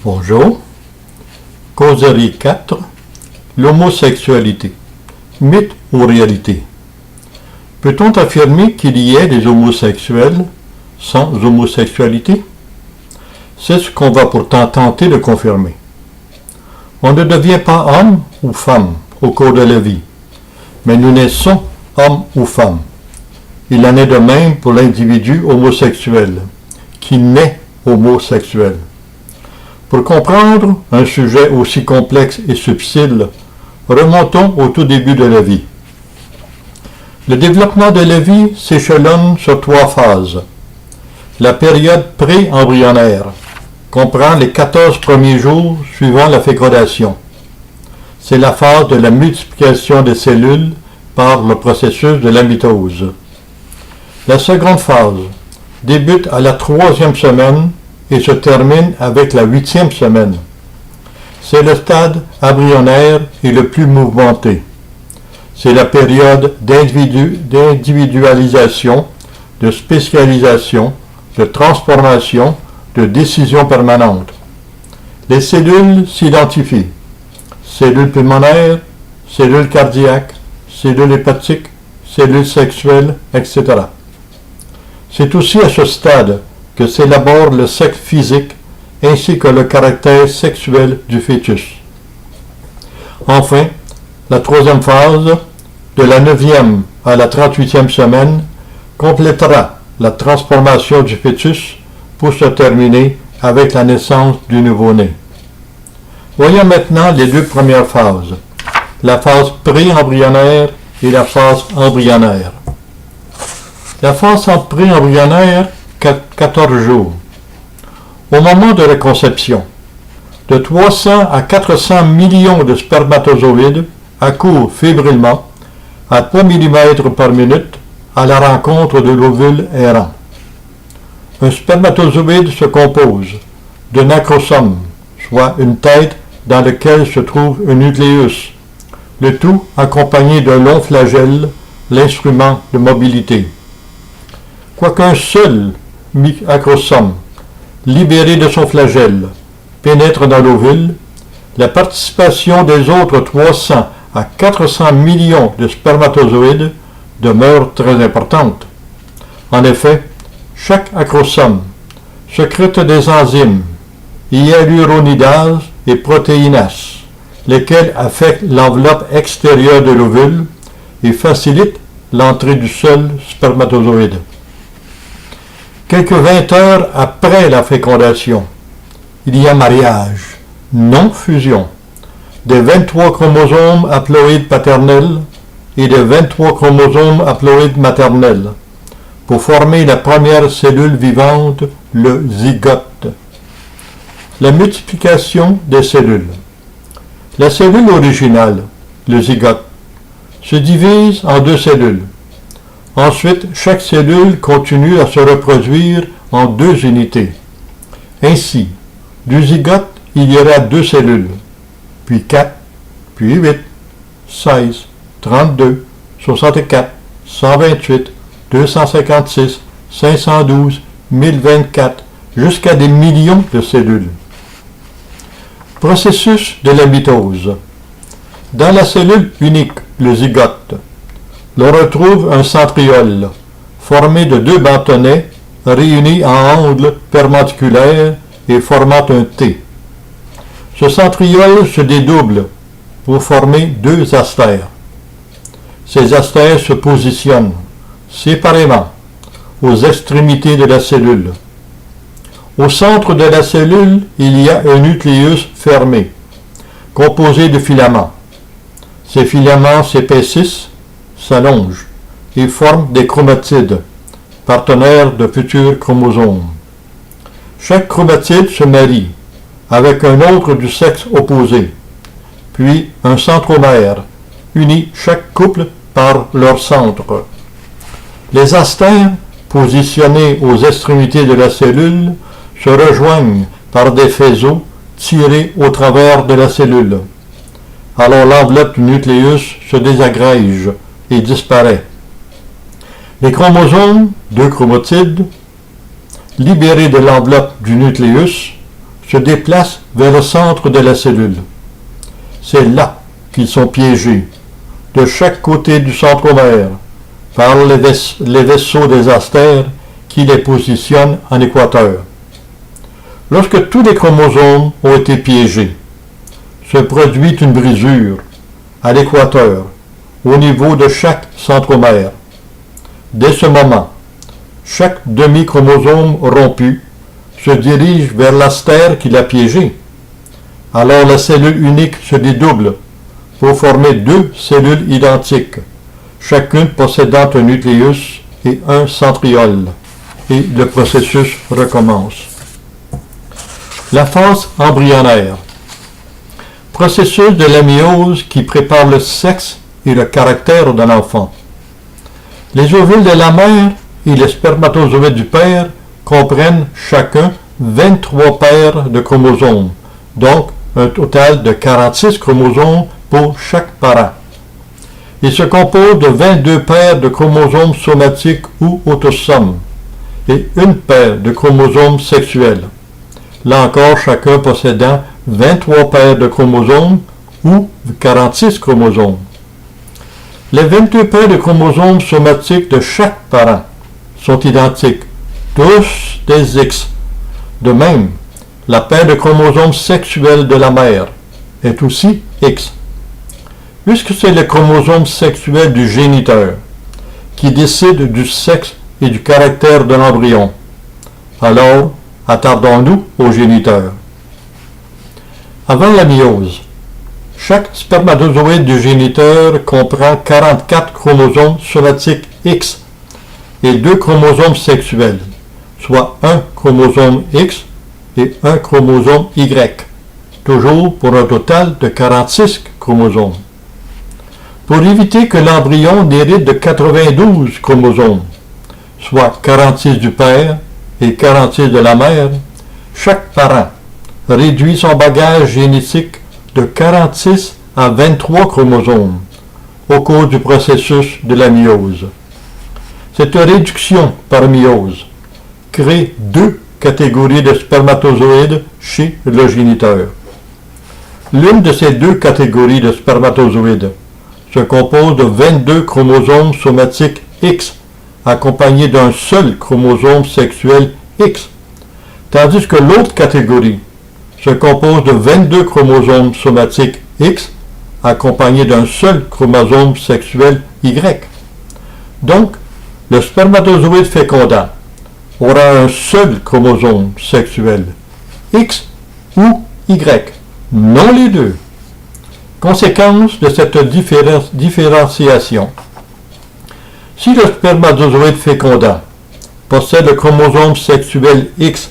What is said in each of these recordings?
Bonjour. Causerie 4. L'homosexualité. Mythe ou réalité? Peut-on affirmer qu'il y ait des homosexuels sans homosexualité? C'est ce qu'on va pourtant tenter de confirmer. On ne devient pas homme ou femme au cours de la vie, mais nous naissons homme ou femme. Il en est de même pour l'individu homosexuel, qui naît homosexuel. Pour comprendre un sujet aussi complexe et subtil, remontons au tout début de la vie. Le développement de la vie s'échelonne sur 3 phases. La période pré-embryonnaire comprend les 14 premiers jours suivant la fécondation. C'est la phase de la multiplication des cellules par le processus de la mitose. La seconde phase débute à la 3e semaine et se termine avec la 8e semaine. C'est le stade embryonnaire et le plus mouvementé. C'est la période d'individualisation, de spécialisation, de transformation, de décision permanente. Les cellules s'identifient. Cellules pulmonaires, cellules cardiaques, cellules hépatiques, cellules sexuelles, etc. C'est aussi à ce stade que s'élabore le sexe physique ainsi que le caractère sexuel du fœtus. Enfin, la 3e phase, de la 9e à la 38e semaine, complétera la transformation du fœtus pour se terminer avec la naissance du nouveau-né. Voyons maintenant les 2 premières phases, la phase pré-embryonnaire et la phase embryonnaire. La phase pré-embryonnaire, 14 jours. Au moment de la conception, de 300 à 400 millions de spermatozoïdes accourent fébrilement à 3 mm par minute à la rencontre de l'ovule errant. Un spermatozoïde se compose d'un acrosome, soit une tête dans laquelle se trouve un nucléus, le tout accompagné d'un long flagelle, l'instrument de mobilité. Quoiqu'un seul acrosome, libéré de son flagelle, pénètre dans l'ovule, la participation des autres 300 à 400 millions de spermatozoïdes demeure très importante. En effet, chaque acrosome sécrète des enzymes, hyaluronidase et protéinase, lesquelles affectent l'enveloppe extérieure de l'ovule et facilitent l'entrée du seul spermatozoïde. Quelques 20 heures après la fécondation, il y a mariage, non fusion, des 23 chromosomes haploïdes paternels et des 23 chromosomes haploïdes maternels pour former la première cellule vivante, le zygote. La multiplication des cellules. La cellule originale, le zygote, se divise en 2 cellules. Ensuite, chaque cellule continue à se reproduire en 2 unités. Ainsi, du zygote, il y aura 2 cellules, puis 4, puis 8, 16, 32, 64, 128, 256, 512, 1024, jusqu'à des millions de cellules. Processus de la mitose. Dans la cellule unique, le zygote, l'on retrouve un centriole formé de 2 bâtonnets réunis en angle perpendiculaire et formant un T. Ce centriole se dédouble pour former 2 astères. Ces astères se positionnent séparément aux extrémités de la cellule. Au centre de la cellule, il y a un nucléus fermé, composé de filaments. Ces filaments s'épaississent, s'allongent et forment des chromatides, partenaires de futurs chromosomes. Chaque chromatide se marie avec un autre du sexe opposé, puis un centromère unit chaque couple par leur centre. Les astères, positionnés aux extrémités de la cellule, se rejoignent par des faisceaux tirés au travers de la cellule. Alors l'enveloppe du nucléus se désagrège et disparaît. Les chromosomes, 2 chromatides, libérés de l'enveloppe du nucléus, se déplacent vers le centre de la cellule. C'est là qu'ils sont piégés, de chaque côté du centromère, par les vaisseaux des astères qui les positionnent en équateur. Lorsque tous les chromosomes ont été piégés, se produit une brisure à l'équateur, au niveau de chaque centromère. Dès ce moment, chaque demi-chromosome rompu se dirige vers l'astère qui l'a piégé. Alors la cellule unique se dédouble pour former deux cellules identiques, chacune possédant un nucléus et un centriole, et le processus recommence. La phase embryonnaire. Processus de la méiose qui prépare le sexe et le caractère de l'enfant. Les ovules de la mère et les spermatozoïdes du père comprennent chacun 23 paires de chromosomes, donc un total de 46 chromosomes pour chaque parent. Il se compose de 22 paires de chromosomes somatiques ou autosomes et une paire de chromosomes sexuels. Là encore, chacun possédant 23 paires de chromosomes ou 46 chromosomes. Les 22 paires de chromosomes somatiques de chaque parent sont identiques, tous des X. De même, la paire de chromosomes sexuels de la mère est aussi X. Puisque c'est le chromosome sexuel du géniteur qui décide du sexe et du caractère de l'embryon, alors attardons-nous au géniteur. Avant la méiose, chaque spermatozoïde du géniteur comprend 44 chromosomes somatiques X et 2 chromosomes sexuels, soit un chromosome X et un chromosome Y, toujours pour un total de 46 chromosomes. Pour éviter que l'embryon n'hérite de 92 chromosomes, soit 46 du père et 46 de la mère, chaque parent réduit son bagage génétique de 46 à 23 chromosomes au cours du processus de la méiose. Cette réduction par méiose crée deux catégories de spermatozoïdes chez le géniteur. L'une de ces deux catégories de spermatozoïdes se compose de 22 chromosomes somatiques X accompagnés d'un seul chromosome sexuel X, tandis que l'autre catégorie se compose de 22 chromosomes somatiques X accompagnés d'un seul chromosome sexuel Y. Donc, le spermatozoïde fécondant aura un seul chromosome sexuel, X ou Y, non les deux. Conséquence de cette différenciation. Si le spermatozoïde fécondant possède le chromosome sexuel X,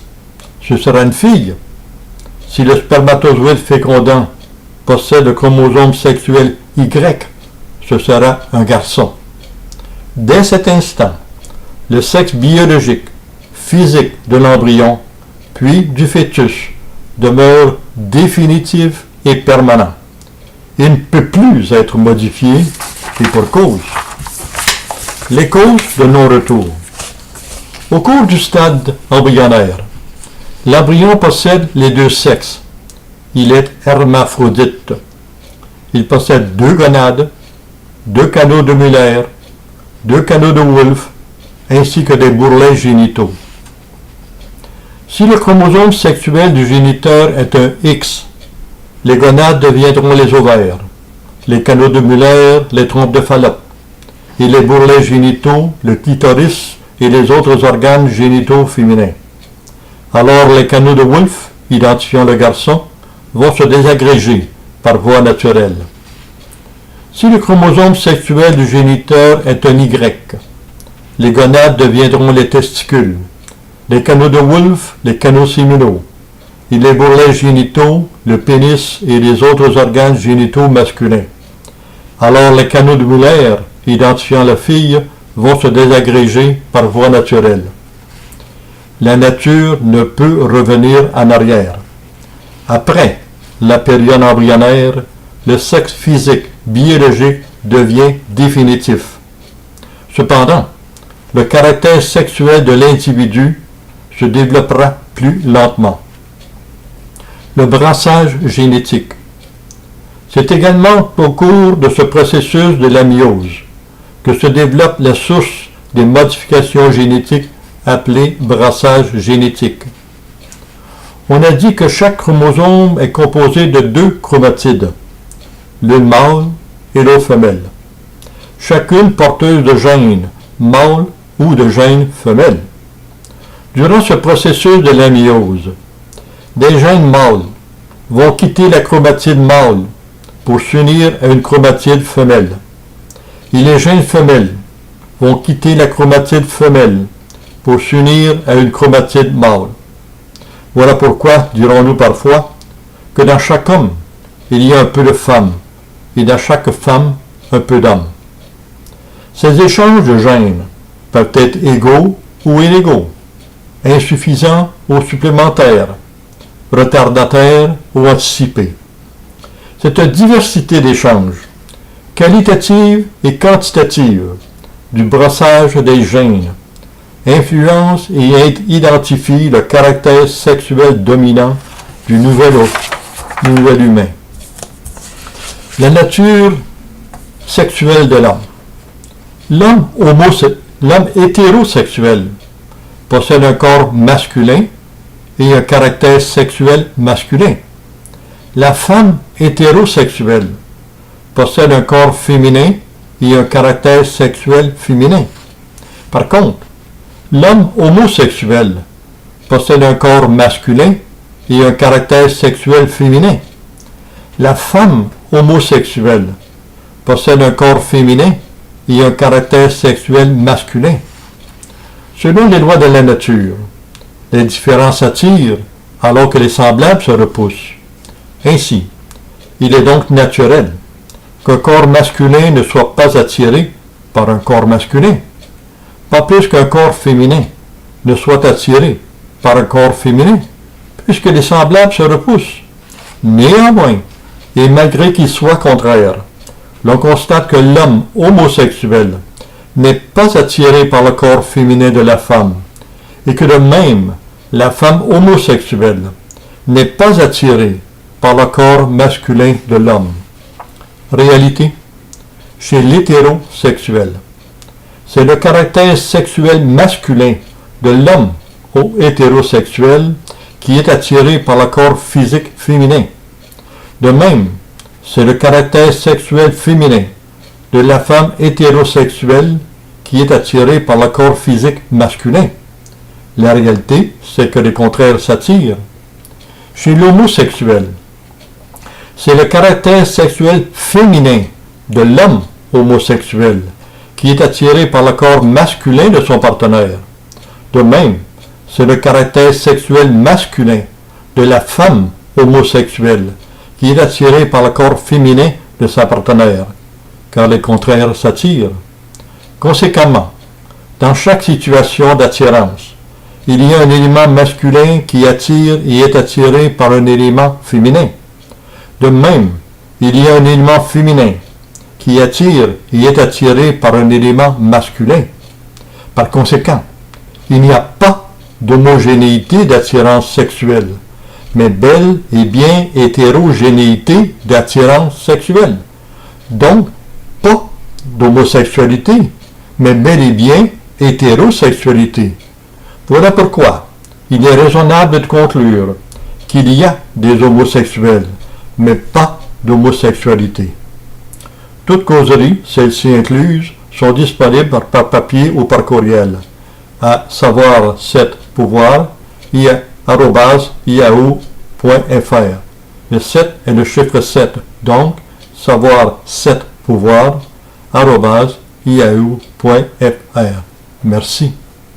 ce sera une fille. Si le spermatozoïde fécondant possède le chromosome sexuel Y, ce sera un garçon. Dès cet instant, le sexe biologique, physique de l'embryon, puis du fœtus, demeure définitif et permanent. Il ne peut plus être modifié, et pour cause. Les causes de non-retour. Au cours du stade embryonnaire, l'embryon possède les deux sexes. Il est hermaphrodite. Il possède deux gonades, deux canaux de Muller, deux canaux de Wolff, ainsi que des bourrelets génitaux. Si le chromosome sexuel du géniteur est un X, les gonades deviendront les ovaires, les canaux de Muller, les trompes de Fallope, et les bourrelets génitaux, le clitoris et les autres organes génitaux féminins. Alors les canaux de Wolff, identifiant le garçon, vont se désagréger par voie naturelle. Si le chromosome sexuel du géniteur est un Y, les gonades deviendront les testicules, les canaux de Wolff, les canaux séminaux, et les bourrelets génitaux, le pénis et les autres organes génitaux masculins. Alors les canaux de Muller, identifiant la fille, vont se désagréger par voie naturelle. La nature ne peut revenir en arrière. Après la période embryonnaire, le sexe physique biologique devient définitif. Cependant, le caractère sexuel de l'individu se développera plus lentement. Le brassage génétique. C'est également au cours de ce processus de la myose que se développe la source des modifications génétiques appelées brassage génétique. On a dit que chaque chromosome est composé de 2 chromatides, l'une mâle et l'autre femelle, chacune porteuse de gènes mâle ou de gènes femelles. Durant ce processus de la myose, des gènes mâles vont quitter la chromatide mâle pour s'unir à une chromatide femelle. Et les gènes femelles vont quitter la chromatide femelle pour s'unir à une chromatide mâle. Voilà pourquoi dirons-nous parfois que dans chaque homme, il y a un peu de femme, et dans chaque femme, un peu d'homme. Ces échanges de gènes peuvent être égaux ou inégaux, insuffisants ou supplémentaires, retardataires ou anticipés. Cette diversité d'échanges, qualitative et quantitative, du brassage des gènes, influence et identifie le caractère sexuel dominant du nouvel humain. La nature sexuelle de l'homme. L'homme hétérosexuel possède un corps masculin et un caractère sexuel masculin. La femme hétérosexuelle possède un corps féminin et un caractère sexuel féminin. Par contre, l'homme homosexuel possède un corps masculin et un caractère sexuel féminin. La femme homosexuelle possède un corps féminin et un caractère sexuel masculin. Selon les lois de la nature, les différents s'attirent alors que les semblables se repoussent. Ainsi, il est donc naturel qu'un corps masculin ne soit pas attiré par un corps masculin, pas plus qu'un corps féminin ne soit attiré par un corps féminin, puisque les semblables se repoussent. Néanmoins, et malgré qu'ils soient contraires, l'on constate que l'homme homosexuel n'est pas attiré par le corps féminin de la femme, et que de même, la femme homosexuelle n'est pas attirée par le corps masculin de l'homme. Réalité, chez l'hétérosexuel, c'est le caractère sexuel masculin de l'homme hétérosexuel qui est attiré par le corps physique féminin. De même, c'est le caractère sexuel féminin de la femme hétérosexuelle qui est attirée par le corps physique masculin. La réalité, c'est que les contraires s'attirent. Chez l'homosexuel, c'est le caractère sexuel féminin de l'homme homosexuel qui est attiré par le corps masculin de son partenaire. De même, c'est le caractère sexuel masculin de la femme homosexuelle qui est attiré par le corps féminin de sa partenaire, car les contraires s'attirent. Conséquemment, dans chaque situation d'attirance, il y a un élément masculin qui attire et est attiré par un élément féminin. De même, il y a un élément féminin qui attire et est attiré par un élément masculin. Par conséquent, il n'y a pas d'homogénéité d'attirance sexuelle, mais bel et bien hétérogénéité d'attirance sexuelle. Donc, pas d'homosexualité, mais bel et bien hétérosexualité. Voilà pourquoi il est raisonnable de conclure qu'il y a des homosexuels, mais pas d'homosexualité. Toutes causeries, celles-ci incluses, sont disponibles par papier ou par courriel à savoir 7 pouvoir @yahoo.fr. Le 7 est le chiffre 7, donc savoir 7 pouvoir @yahoo.fr. Merci.